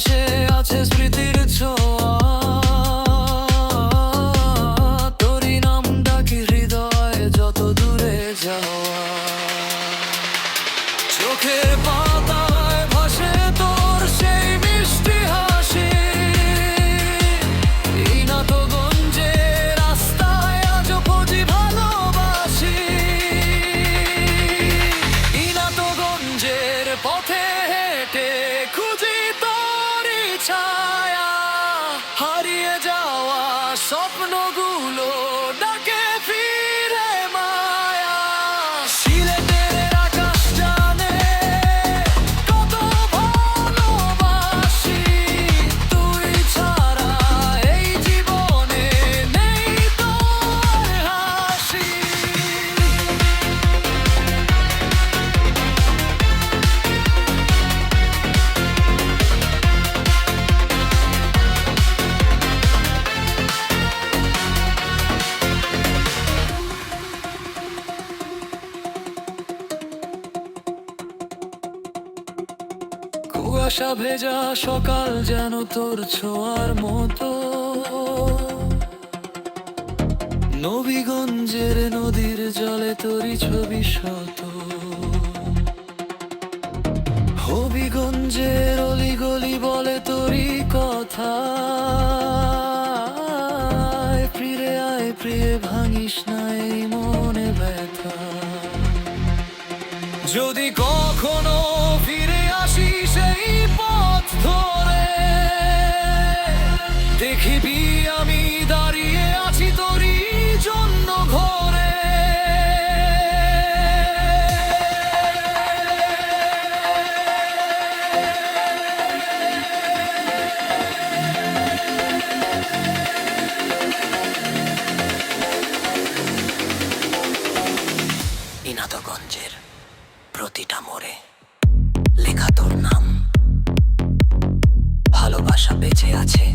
বাতাসে আছে স্মৃতির ছোঁয়া, তোরই নাম ডাকি হৃদয়ে যত দূরে যাওয়া। চোখের পাতায় ভাসে তোর সেই মিষ্টি হাসি, এই নাটগঞ্জে রাস্তায় আজও খুঁজি ভালোবাসি। এই নাটগঞ্জের পথে হেঁটে খুঁজি তোরই ছায়া, হারিয়ে যাওয়া স্বপ্নগুলো ডাকে ফিরে মায়া। সিলেটের আকাশ জানে কত ভালোবাসি, তুই ছাড়া এই জীবনে নেই তোর হাসি। কুয়াশা ভেজা সকাল যেন তোর ছোঁয়ার মতো, নবীগঞ্জের নদীর জলে তোরই ছবি শত। হবিগঞ্জের অলিগলি বলে তোরই কথা, ফিরে আয় প্রিয়ে ভাঙিস না এই মনে ব্যথা। যদি কখনো ফিরে আসি সেই পথ ধরে, দেখিবি আমি দাঁড়িয়ে আছি তোরই জন্য ঘরে। এই নাটগঞ্জের প্রতিটা মোড়ে লেখা তোর নাম, ভালোবাসা বেঁচে আছে